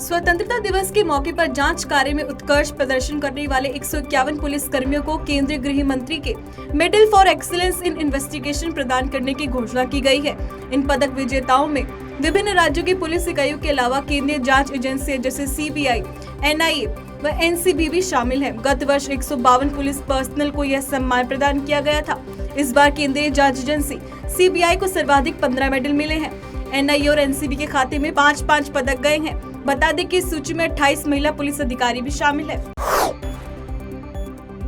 स्वतंत्रता दिवस के मौके पर जांच कार्य में उत्कृष्ट प्रदर्शन करने वाले 151 पुलिस कर्मियों को केंद्रीय गृह मंत्री के medal for excellence in investigation प्रदान करने की घोषणा की गई है। इन पदक विजेताओं में विभिन्न राज्यों की पुलिस इकाइयों के अलावा केंद्रीय जांच एजेंसी जैसे सीबीआई, एनआईए व एनसीबी भी शामिल है। गत वर्ष 152 पुलिस पर्सनल को यह सम्मान प्रदान किया गया था। इस बार केंद्रीय जांच एजेंसी सीबीआई को सर्वाधिक 15 मेडल मिले हैं। एनआईए और एनसीबी के खाते में 5-5 पदक गए हैं। बता दें कि इस सूची में 28 महिला पुलिस अधिकारी भी शामिल है।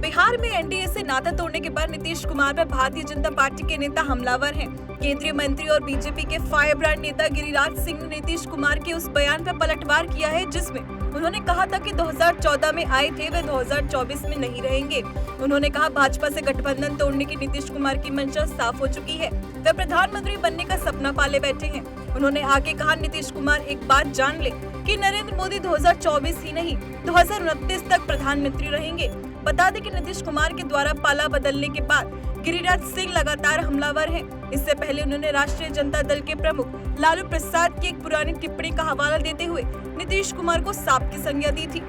बिहार में एनडीए से नाता तोड़ने के बाद नीतीश कुमार पर भारतीय जनता पार्टी के नेता हमलावर हैं। केंद्रीय मंत्री और बीजेपी के फायर ब्रांड नेता गिरिराज सिंह ने नीतीश कुमार के उस बयान पर पलटवार किया है जिसमें उन्होंने कहा था कि 2014 में आए थे वे 2024 में नहीं रहेंगे। उन्होंने कहा भाजपा से गठबंधन तोड़ने की नीतीश कुमार की मंशा साफ हो चुकी है। वे प्रधानमंत्री बनने का सपना पाले बैठे हैं। उन्होंने आगे कहा, नीतीश कुमार एक बात जान ले कि नरेंद्र मोदी 2024 ही नहीं 2029 तक प्रधानमंत्री रहेंगे। बता दें कि नीतीश कुमार के द्वारा पाला बदलने के बाद गिरिराज सिंह लगातार हमलावर हैं। इससे पहले उन्होंने राष्ट्रीय जनता दल के प्रमुख लालू प्रसाद की एक पुरानी टिप्पणी का हवाला देते हुए नीतीश कुमार को सांप की संज्ञा दी थी।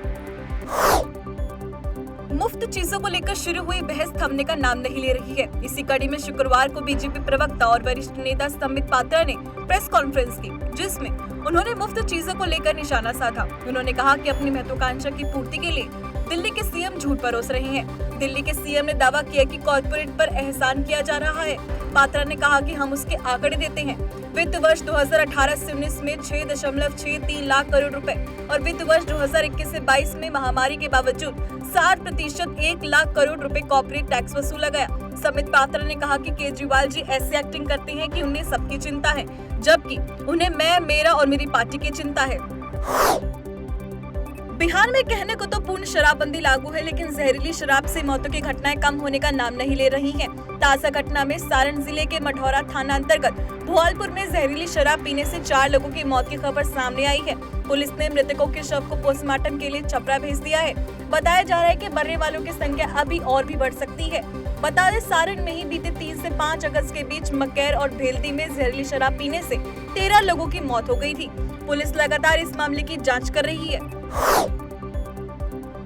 मुफ्त चीजों को लेकर शुरू हुई बहस थमने का नाम नहीं ले रही है। इसी कड़ी में शुक्रवार को बीजेपी प्रवक्ता और वरिष्ठ नेता संबित पात्रा ने प्रेस कॉन्फ्रेंस की, जिसमें उन्होंने मुफ्त चीजों को लेकर निशाना साधा। उन्होंने कहा कि अपनी महत्वाकांक्षा की पूर्ति के लिए दिल्ली के सीएम झूठ परोस रहे हैं। दिल्ली के सीएम ने दावा किया कि कॉर्पोरेट पर एहसान किया जा रहा है। पात्रा ने कहा कि हम उसके आंकड़े देते हैं। वित्त वर्ष 2018 से 19 में 6.63 लाख करोड़ रुपए और वित्त वर्ष 2021 से 22 में महामारी के बावजूद 60% 1 लाख करोड़ रुपए कॉर्पोरेट टैक्स वसूला गया। संबित पात्रा ने कहा कि केजरीवाल जी ऐसी एक्टिंग करते हैं कि उन्हें सबकी चिंता है, जबकि उन्हें मैं, मेरा और मेरी पार्टी की चिंता है। बिहार में कहने को तो पूर्ण शराबबंदी लागू है, लेकिन जहरीली शराब से मौतों की घटनाएं कम होने का नाम नहीं ले रही हैं। ताजा घटना में सारण जिले के मढ़ौरा थाना अंतर्गत भोआलपुर में जहरीली शराब पीने से 4 लोगों की मौत की खबर सामने आई है। पुलिस ने मृतकों के शव को पोस्टमार्टम के लिए छपरा भेज दिया है। बताया जा रहा है कि मरने वालों की संख्या अभी और भी बढ़ सकती है। बता दें, सारण में ही बीते 3 से 5 अगस्त के बीच मकैर और भेल्दी में जहरीली शराब पीने से 13 लोगों की मौत हो गई थी। पुलिस लगातार इस मामले की जांच कर रही है।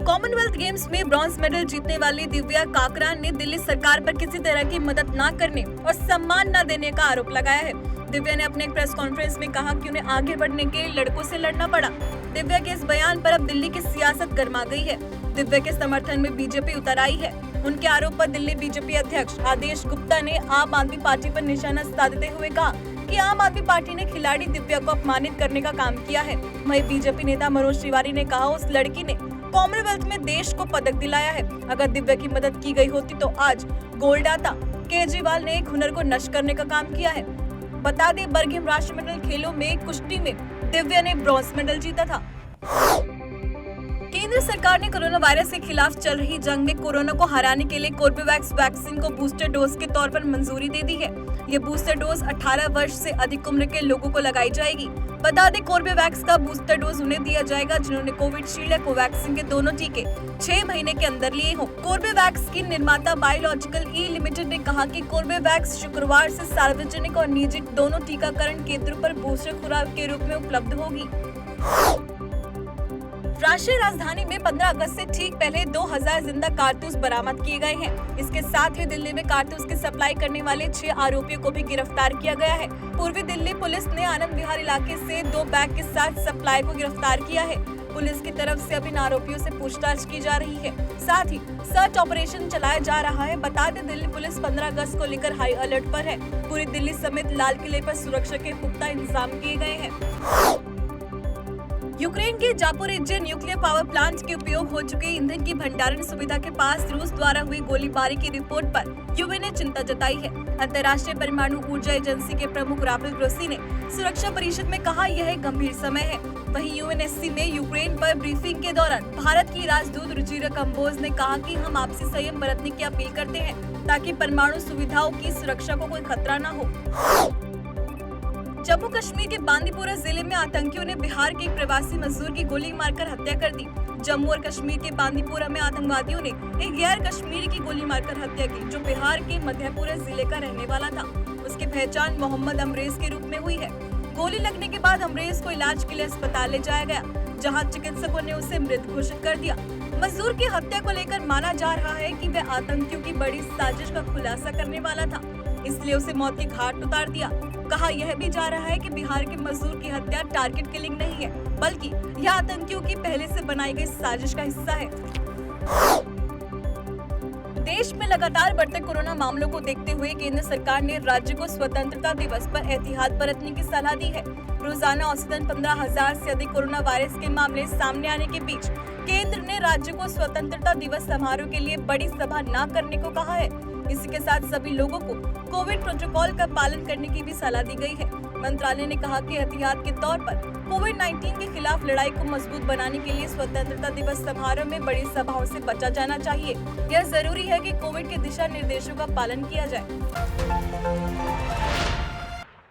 कॉमनवेल्थ गेम्स में ब्रॉन्ज मेडल जीतने वाली दिव्या काकरान ने दिल्ली सरकार पर किसी तरह की मदद न करने और सम्मान न देने का आरोप लगाया है। दिव्या ने अपने प्रेस कॉन्फ्रेंस में कहा कि उन्हें आगे बढ़ने के लिए लड़कों से लड़ना पड़ा। दिव्या के इस बयान पर अब दिल्ली की सियासत गर्मा गई है। दिव्या के समर्थन में बीजेपी उतर आई है। उनके आरोप पर दिल्ली बीजेपी अध्यक्ष आदेश गुप्ता ने आम आदमी पार्टी पर निशाना साधते हुए कहा कि आम आदमी पार्टी ने खिलाड़ी दिव्या को अपमानित करने का काम किया है। वहीं बीजेपी नेता मनोज तिवारी ने कहा, उस लड़की ने कॉमनवेल्थ में देश को पदक दिलाया है। अगर दिव्या की मदद की गई होती तो आज गोल्ड आता। केजरीवाल ने एक हुनर को नष्ट करने का काम किया है। बता दें, बर्गिम राष्ट्रमंडल खेलों में कुश्ती में दिव्या ने ब्रॉन्ज मेडल जीता था। केंद्र सरकार ने कोरोना वायरस के खिलाफ चल रही जंग में कोरोना को हराने के लिए कोर्बेवैक्स वैक्सीन को बूस्टर डोज के तौर पर मंजूरी दे दी है। ये बूस्टर डोज 18 वर्ष से अधिक उम्र के लोगों को लगाई जाएगी। बता दें, कोर्बेवैक्स का बूस्टर डोज उन्हें दिया जाएगा जिन्होंने कोविशील्ड या कोवैक्सीन के दोनों टीके 6 महीने के अंदर लिए हों। कोर्बेवैक्स की निर्माता बायोलॉजिकल ई लिमिटेड ने कहा कि कोर्बेवैक्स शुक्रवार से सार्वजनिक और निजी दोनों टीकाकरण केंद्रों पर बूस्टर खुराक के रूप में उपलब्ध होगी। राष्ट्रीय राजधानी में 15 अगस्त से ठीक पहले 2000 जिंदा कारतूस बरामद किए गए हैं। इसके साथ ही दिल्ली में कारतूस की सप्लाई करने वाले 6 आरोपियों को भी गिरफ्तार किया गया है। पूर्वी दिल्ली पुलिस ने आनंद विहार इलाके से 2 बैग के साथ सप्लाई को गिरफ्तार किया है। पुलिस की तरफ से अब इन आरोपियों से पूछताछ की जा रही है। साथ ही सर्च ऑपरेशन चलाया जा रहा है। बता दें, दिल्ली पुलिस 15 अगस्त को लेकर हाई अलर्ट पर है। पूरी दिल्ली समेत लाल किले पर सुरक्षा के पुख्ता इंतजाम किए गए हैं। यूक्रेन के जापोरिज्जिया न्यूक्लियर पावर प्लांट के उपयोग हो चुके ईंधन की भंडारण सुविधा के पास रूस द्वारा हुई गोलीबारी की रिपोर्ट पर यूएन ने चिंता जताई है। अंतर्राष्ट्रीय परमाणु ऊर्जा एजेंसी के प्रमुख राफेल ग्रोसी ने सुरक्षा परिषद में कहा, यह एक गंभीर समय है। वहीं यूएनएससी में यूक्रेन पर ब्रीफिंग के दौरान भारत की राजदूत रुचिरा कंबोज ने कहा कि हम आपसी संयम बरतने की अपील करते हैं ताकि परमाणु सुविधाओं की सुरक्षा को कोई खतरा न हो। जम्मू कश्मीर के बांदीपुरा जिले में आतंकियों ने बिहार के एक प्रवासी मजदूर की गोली मारकर हत्या कर दी। जम्मू और कश्मीर के बांदीपुरा में आतंकवादियों ने एक गैर कश्मीरी की गोली मारकर हत्या की, जो बिहार के मधेपुरा जिले का रहने वाला था। उसकी पहचान मोहम्मद अमरेज के रूप में हुई है। गोली लगने के बाद अमरेज को इलाज के लिए अस्पताल ले जाया गया। जहां चिकित्सकों ने उसे मृत घोषित कर दिया। मजदूर की हत्या को लेकर माना जा रहा है कि वह आतंकियों की बड़ी साजिश का खुलासा करने वाला था, इसलिए उसे मौत के घाट उतार दिया। कहा यह भी जा रहा है कि बिहार के मजदूर की हत्या टारगेट किलिंग नहीं है, बल्कि यह आतंकियों की पहले से बनाई गई साजिश का हिस्सा है। देश में लगातार बढ़ते कोरोना मामलों को देखते हुए केंद्र सरकार ने राज्य को स्वतंत्रता दिवस पर एहतियात बरतने की सलाह दी है। रोजाना औसतन 15,000 से अधिक कोरोना वायरस के मामले सामने आने के बीच केंद्र ने राज्य को स्वतंत्रता दिवस समारोह के लिए बड़ी सभा न करने को कहा है। इसी के साथ सभी लोगों को कोविड प्रोटोकॉल का पालन करने की भी सलाह दी गई है। मंत्रालय ने कहा कि एहतियात के तौर पर कोविड-19 के खिलाफ लड़ाई को मजबूत बनाने के लिए स्वतंत्रता दिवस समारोह में बड़ी सभाओं से बचा जाना चाहिए। यह जरूरी है कि कोविड के दिशा निर्देशों का पालन किया जाए।